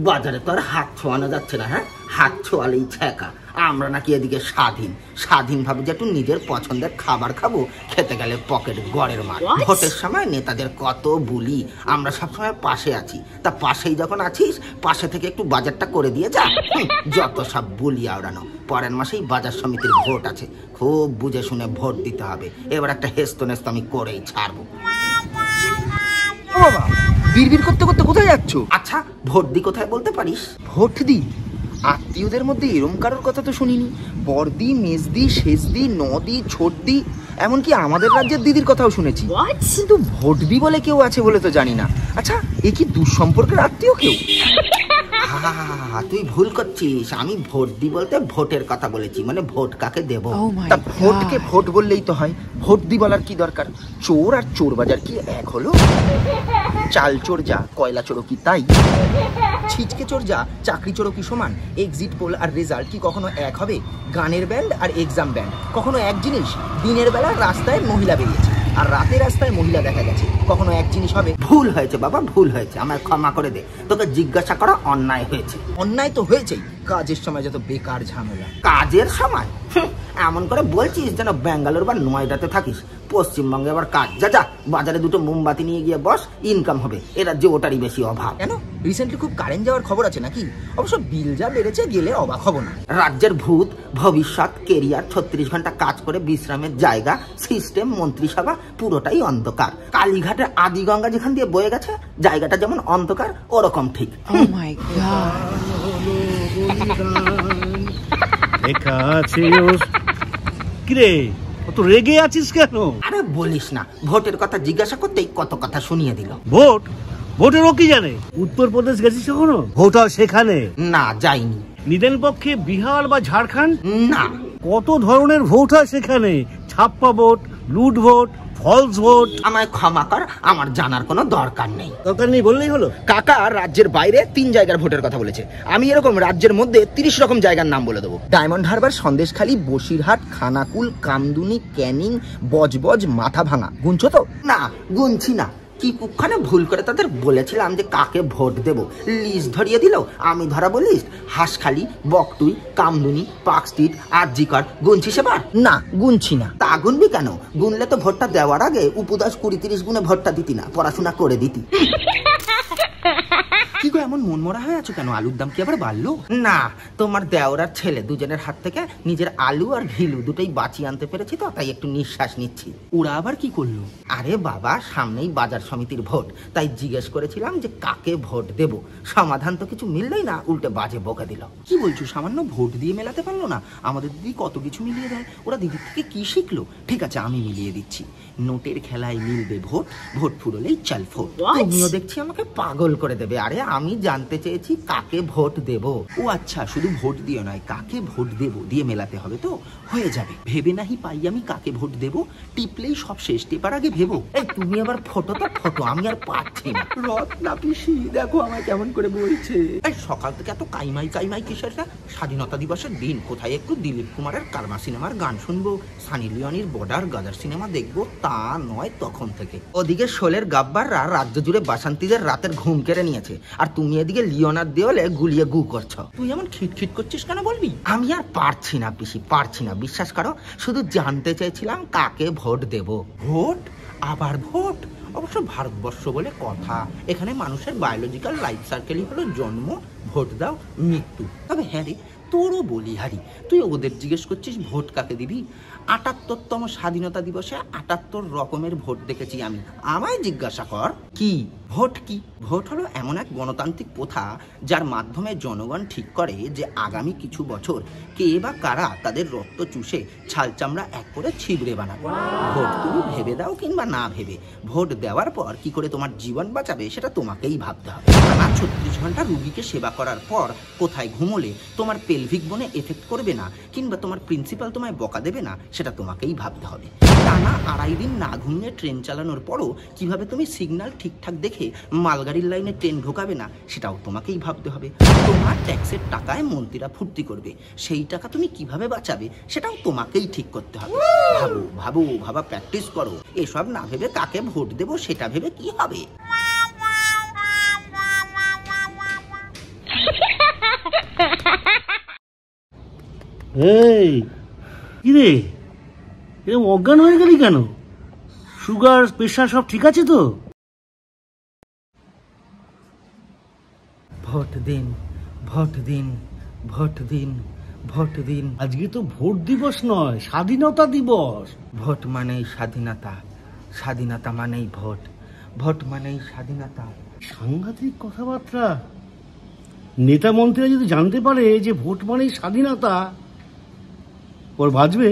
বাজারে তো আর হাত ছোঁয়ানো যাচ্ছে না। হ্যাঁ, হাত ছোঁয়ালেই ছ্যাঁকা। আমরা নাকি এদিকে স্বাধীন ভাবে যে একটু নিজের পছন্দের খাবার খাবো, খেতে গেলে পকেট গড়ের মার। ভোটের সময় নেতাদের কত বুলি, আমরা সবসময় পাশে আছি। তা পাশেই যখন আছিস, পাশে থেকে একটু বাজারটা করে দিয়ে যা। যত সব বুলি আওড়ানো। পরের মাসেই বাজার সমিতির ভোট আছে, খুব বুঝে শুনে ভোট দিতে হবে। এবার একটা হেস্ত নেস্ত আমি করেই ছাড়বো। বাবা, বিড়বিড় করতে করতে কোথায় যাচ্ছ? আচ্ছা, ভোট দি কোথায় বলতে পারিস? ভোট দি? আত্মীয়দের মধ্যে এরম কারোর কথা তো শুনিনি। বড়দি, মেজদি, শেষদি, নদি, ছোটদি, এমনকি আমাদের রাজ্যের দিদির কথাও শুনেছি, কিন্তু ভোট দি বলে কেউ আছে বলে তো জানি না। আচ্ছা, এ কি দুঃসম্পর্কের আত্মীয় কেউ? তুই ভুল করছিস। আমি ভোট দি বলতে ভোটের কথা বলেছি, মানে ভোট কাকে দেব। তা ভোটকে ভোট বললেই তো হয়, ভোট দি বলার কি দরকার? চোর আর চোর বাজার কি এক হলো? চাল চোর যা, কয়লা চোরও কি তাই? ছিচকে চোর যা, চাকরি চোরও কি সমান? এক্সিট পোল আর রেজাল্ট কি কখনো এক হবে? গানের ব্যান্ড আর এক্সাম ব্যান্ড কখনো এক জিনিস? দিনের বেলা রাস্তায় মহিলা বেরিয়েছে আর রাতে রাস্তায় মহিলা দেখা গেছে, কখনো এক জিনিস হবে? ভুল হয়েছে বাবা, ভুল হয়েছে, আমায় ক্ষমা করে দে। তোকে জিজ্ঞাসা করা অন্যায় হয়েছে। অন্যায় তো হয়েছেই, কাজের সময় যত বেকার ঝামেলা। কাজের সময়? এমন করে বলছিস যেন ব্যাঙ্গালোর বা নয়ডাতে থাকিস। পশ্চিমবঙ্গে আবার কাজ। যা যা, বাজারে দুটো মোমবাতি নিয়ে গিয়ে বস, ইনকাম হবে। এ রাজ্যে ওটারই বেশি অভাব। কেন, রিসেন্টলি খুব কারেন্ট যাওয়ার খবর আছে নাকি? অবশ্য বিল যা বেড়েছে, গেলে অবাক হব না। রাজ্যের ভূত, ভবিষ্যৎ, কেরিয়ার, 36 ঘন্টা কাজ করে বিশ্রামের জায়গা, সিস্টেম, মন্ত্রিসভা পুরোটাই অন্ধকার। কালীঘাটের আদি গঙ্গা যেখান দিয়ে বয়ে গেছে, জায়গাটা যেমন অন্ধকার, ওরকম ঠিক। কিরে, কত রেগে আছিস কেন? আরে বলিস না, ভোটের কথা জিজ্ঞাসা করতেই কত কথা শুনিয়ে দিল। ভোটের ও কি জানে? উত্তরপ্রদেশ গেছিস কখনো? ভোট হয় সেখানে? না, যাইনি। নিদেন পক্ষে বিহার বা ঝাড়খণ্ড? না। কত ধরনের ভোট হয় সেখানে, ছাপ্পা ভোট, লুট ভোট, ফলস ভোট। আমায় ক্ষমা কর, আমার জানার কোনো দরকার নেই। দরকার নেই বললেই হলো। কাকা রাজ্যের বাইরে 3 জায়গার ভোটের কথা বলেছে, আমি এরকম রাজ্যের মধ্যে 30 রকম জায়গার নাম বলে দেবো। ডায়মন্ড হারবার, সন্দেশখালী, বসিরহাট, খানাকুল, কামদুনি, ক্যানিং, বজবজ, মাথা ভাঙা। গুনছো তো? না, গুনছি না। কি কুক্ষণে ভুল করে তাদের বলেছিলাম যে কাকে ভোট দেব, লিস্ট ধরিয়ে দিল। আমি ধরাবো list? Hanskhali, Boktui, Kamduni, park street, RG Kar. গুনছিস এবার? না, গুনছি না। তা গুনবি কেন? গুনলে তো ভোটটা দেওয়ার আগে উপদাস 20-30 গুণে ভোটটা দিতি না, পড়াশোনা করে দিতি। কি গো, এমন মনমরা হয়ে আছো কেন? আলুর দাম কি আবার বাড়লো? না, তোমার দেওরার ছেলে দুজনের হাত থেকে নিজের আলু আর ঘিলু দুটোই বাঁচিয়ে আনতে পেরেছি তো, তাই একটু নিঃশ্বাস নিচ্ছি। ওরা আবার কি করলো? আরে বাবা, সামনেই বাজার সমিতির ভোট, তাই জিজ্ঞেস করেছিলাম যে কাকে ভোট দেব। সমাধান তো কিছু মিললেই না, উল্টে বাজে বকে দিল। কি বলছো? সামান্য ভোট দিয়ে মেলাতে পারলো না? আমাদের দিদি কত কিছু মিলিয়ে দেয়। ওরা দিদির থেকে কি শিখলো? ঠিক আছে, আমি মিলিয়ে দিচ্ছি। নোটের খেলায় মিলবে ভোট, ভোট ফুরলেই চাল ফোট। তুমিও দেখছি আমাকে পাগল করে দেবে। আরে আমি জানতে চেয়েছি কাকে ভোট দেব। ও আচ্ছা, শুধু ভোট দিয়ে নয়, কাকে ভোট দেব দিয়ে মেলাতে হবে তো। হয়ে যাবে, ভেবে নাহি পাই আমি কাকে ভোট দেব, টিপলেই সব শেষ। টেপার আগে ভেবো। এই তুমি আবার ফটো, আমি আর পাচ্ছি না। রত্না পিসি দেখো আমায় কেমন করে বলছে। এই সকাল থেকে এত কাইমাই কিসের? স্বাধীনতা দিবসের দিন, কোথায় একটু দিলীপ কুমারের কালমা সিনেমার গান শুনবো, সানি লিওনির বর্ডার গাদার সিনেমা দেখবো, তা নয় তখন থেকে। ওদিকে শোলের গাব্বাররা রাজ্য জুড়ে বাসন্তীদের রাতের ঘুম কেড়ে নিয়েছে, আর তুমি এদিকে লিওনার দেওয়ালে গুলিয়ে গু করছো। তুই এমন খিটখিট করছিস কেন বলবি? আমি আর পারছি না পিসি, পারছি না। বিশ্বাস করো, শুধু জানতে চেয়েছিলাম কাকে ভোট দেব। ভোট? আবার ভোট? অবশ্য ভারতবর্ষ বলে কথা, এখানে মানুষের বায়োলজিক্যাল লাইফ সার্কেলই হলো জন্ম, ভোট দাও, মৃত্যু। তবে হ্যাঁ রে, তোরও বলিহারি, তুই ওদের জিজ্ঞেস করছিস ভোট কাকে দিবি? ৭৮তম স্বাধীনতা দিবসে ৭৮ রকমের ভোট দেখেছি আমি। আমায় জিজ্ঞাসা কর কি ভোট কি? ভোট হলো এমন এক গণতান্ত্রিক প্রথা যার মাধ্যমে জনগণ ঠিক করে যে আগামী কিছু বছর কে বা কারা তাদের রক্ত চুষে ছাল চামড়া এক করে ছিবড়ে বানাবে। ভোট তুমি ভেবে দাও কিংবা না ভেবে, ভোট দেওয়ার পর কি করে তোমার জীবন বাঁচাবে সেটা তোমাকেই ভাবতে হবে। টানা ৩৬ ঘন্টা রুগীকে সেবা করার পর কোথায় ঘুমোলে তোমার পেলভিক বোনে এফেক্ট করবে না, কিংবা তোমার প্রিন্সিপাল তোমায় বকা দেবে না, সেটা তোমাকেই ভাবতে হবে। টানা ২.৫ দিন না ঘুমিয়ে ট্রেন চালানোর পরও কিভাবে তুমি সিগন্যাল ঠিকঠাক দেখে মালগাড়ির লাইনে ট্রেন ঢোকাবে না, সেটাও তোমাকেই ভাবতে হবে। তোমার ট্যাক্সের টাকায় মন্ত্রীরা ফুর্তি করবে, সেই টাকা তুমি কিভাবে বাঁচাবে সেটাও তোমাকেই ঠিক করতে হবে। ভাবা, প্র্যাকটিস করো। এসব না ভেবে কাকে ভোট দেবো সেটা ভেবে কি হবে? এই কি রে, এরকম অজ্ঞান হয়ে গেলি কেন? সুগার প্রেশার সব ঠিক আছে তো? ভোট দিন, ভোট দিন, ভোট দিন, ভোট দিন। আজকে তো ভোট দিবস নয়, স্বাধীনতা দিবস। ভোট মানেই স্বাধীনতা, স্বাধীনতা মানেই ভোট, ভোট মানেই স্বাধীনতা। সাংঘাতিক কথাবার্তা। নেতা মন্ত্রীরা যদি জানতে পারে যে ভোট মানেই স্বাধীনতা, ওর বাঁচবে?